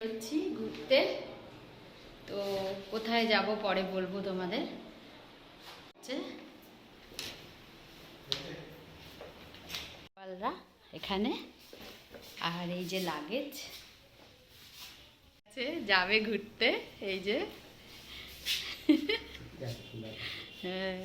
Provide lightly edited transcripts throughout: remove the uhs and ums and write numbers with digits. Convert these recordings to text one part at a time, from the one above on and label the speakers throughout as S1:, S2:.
S1: যাচ্ছি ঘুরতে, তো কোথায় যাব পরে বলবো তোমাদের। পালরা এখানে, আর এই যে লাগেজ যাবে ঘুরতে, এই যে হ্যাঁ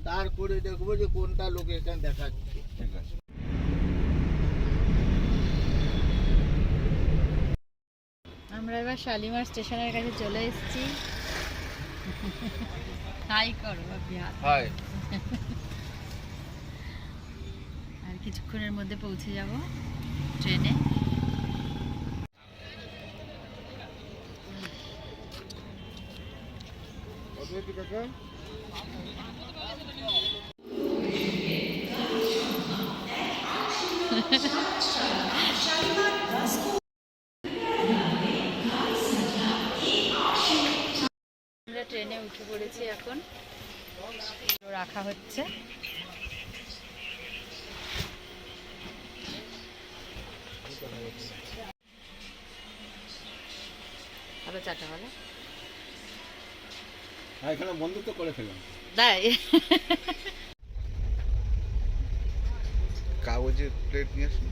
S2: তারপরে দেখবো যে কোনটা লোকেশন দেখাচ্ছে। ঠিক আছে,
S1: আমরা এবার শালিমার স্টেশনের কাছে চলে এসেছি। হাই করো হাই। আর কিছুক্ষণের মধ্যে পৌঁছে যাব ট্রেনে। আমরা ট্রেনে উঠে পড়েছি, এখন রাখা হচ্ছে। আরো চারটা হলো,
S2: এখানে বন্ধুত্ব করে ফেললাম।
S1: তাই
S2: কাগজের প্লেট নিয়ে আসুন।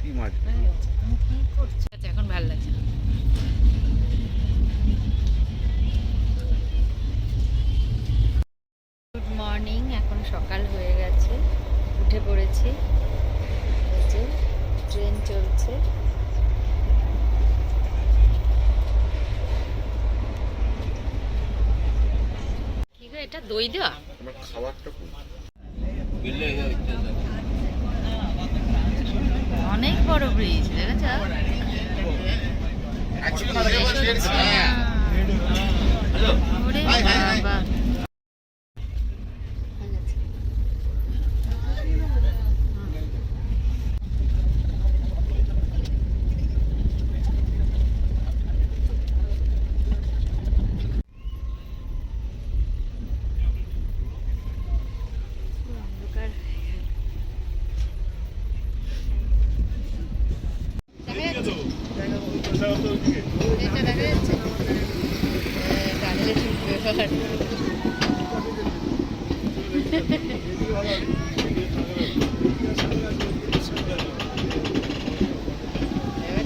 S2: কি মাছ?
S1: এখন ভালো লাগছে না। গুড মর্নিং, এখন সকাল হয়ে গেছে, উঠে পড়েছি। ট্রেন চলছে। কি গো, এটা দই দেওয়া?
S2: আমার খাবারটা
S1: অনেক বড় ব্রিজ, দেখেছ? ওরে বাবা,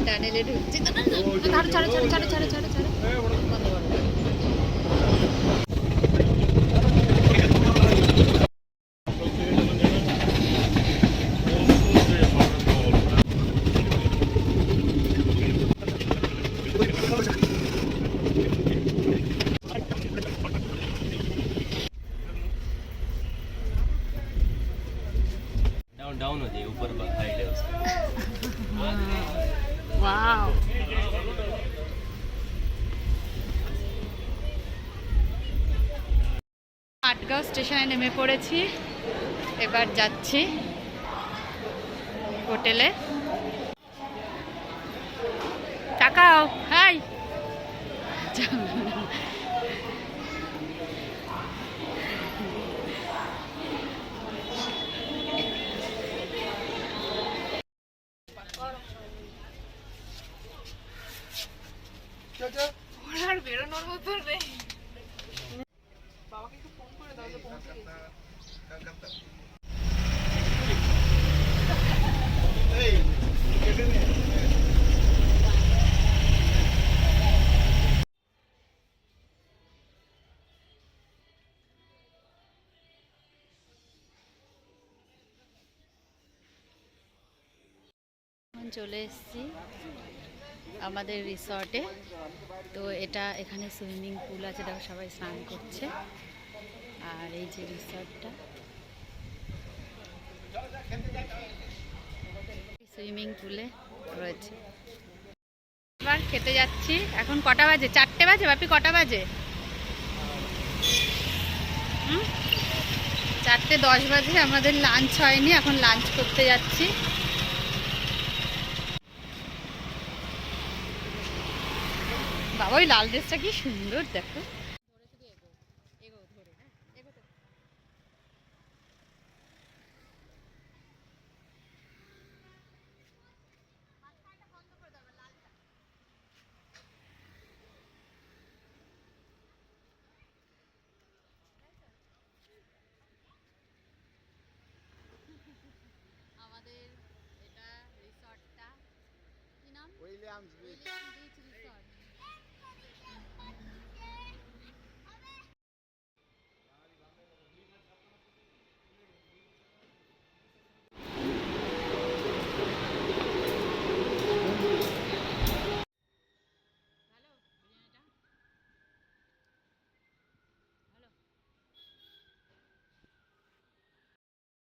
S1: টানেলে ঢুকছি তো। ছাড়ো ছাড়ো ছাড়ো ছাড়ো ছাড়ো ছাড়ো ছাড়ো, বন্ধ করো।
S3: डाउन हो जाए, ऊपर हाइट है उसका।
S1: वाओ, আটগাঁও স্টেশনে নেমে পড়েছি, এবার যাচ্ছি হোটেলে। তাকাও, হাই। আর বেরোনোর মতো নেই। বাবাকে একটু ফোন করে দাও যে পৌঁছে গেছি। চলে এসেছি আমাদের রিসর্টে। তো এখানে সুইমিং পুল আছে, দেখো সবাই স্নান করছে। আর এই যে রিসর্টটা, সুইমিং পুলে রয়েছে। এবার খেতে যাচ্ছি। এখন কটা বাজে? 4টে বাজে। বাপি কটা বাজে? 4:10 বাজে। আমাদের লাঞ্চ হয়নি, এখন লাঞ্চ করতে যাচ্ছি। বাবা ওই লাল ড্রেসটা কি সুন্দর দেখো। আমাদের এটা রিসর্টটা কি নাম?
S2: Williams beach.
S1: Beach resort.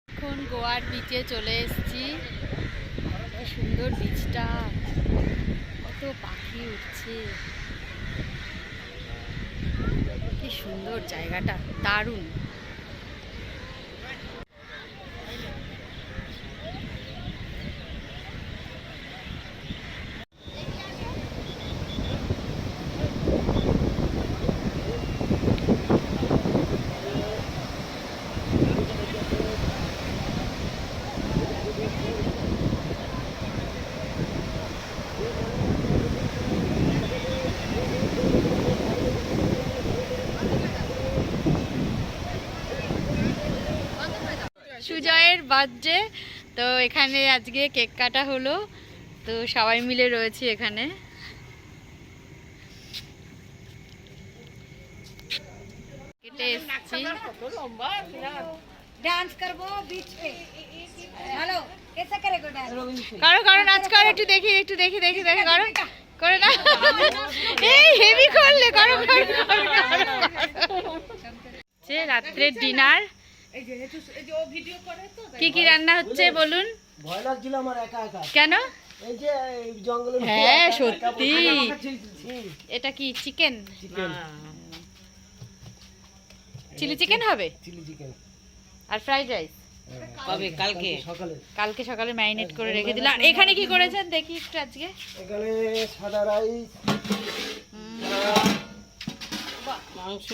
S1: এখন গোয়ার বিচে চলে এসেছি। কি সুন্দর বিচটা, কত পাখি উঠছে, কি সুন্দর জায়গাটা, দারুণ। সুজয়ের বার্থডে, তো এখানে আজকে কেক কাটা হলো, তো সবাই মিলে রয়েছি এখানে। কেটে এসেছি।
S4: डांस करबो बीच पे। हेलो कैसे करेगो डांस?
S1: করো করো, নাচ করো, একটু দেখি একটু দেখি দেখি দেখি, করো করে না, এই হেভি করলে, করো করো করো, করো। রাত্রের ডিনার,
S4: এই যে ও ভিডিও করে তো
S1: কি কি রান্না হচ্ছে বলুন?
S5: ভয় লাগছিল আমার একা একা,
S1: কেন?
S5: এই যে জঙ্গলে
S1: হ্যাঁ সত্যি। এটা কি চিকেন?
S5: চিকেন,
S1: চিলি চিকেন হবে
S5: চিলি চিকেন
S1: আর ফ্রাইড রাইস
S5: কবে? কালকে সকালে,
S1: কালকে সকালে ম্যারিনেট করে রেখে দিলাম। আর এখানে কি করেছেন দেখি একটু আজকে?
S5: এখানে সাদা রাইস,
S1: মাংস,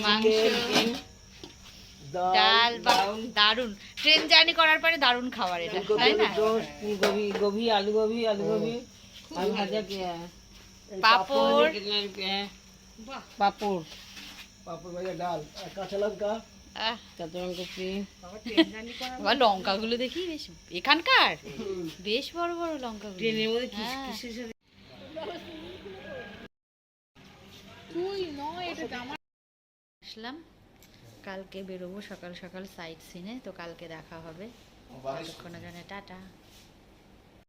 S5: ডাল,
S1: ডাল, বা দারুন। ট্রেন জার্নি করার পরে দারুন খাবার এটা, তাই না?
S5: গোবি গোবি আলু গোবি আলু গোবি আর ভাজা
S1: পাপড়,
S5: পাপড় পাপড় ভাজা, ডাল আর কাঁচা লঙ্কা,
S1: আহ,
S5: কাঁচা লঙ্কা ফ্রি।
S1: আবার লঙ্কাগুলো দেখি বেশ এখানকার, বেশ বড় বড় লঙ্কাগুলো।
S5: ট্রেনের মধ্যে
S1: হ্যাঁ।
S5: কিসের সাথে
S1: আসলাম, কালকে বেরোবো সকাল সকাল সাইট সিনে, তো কালকে দেখা হবে। ততক্ষণের জন্য টাটা।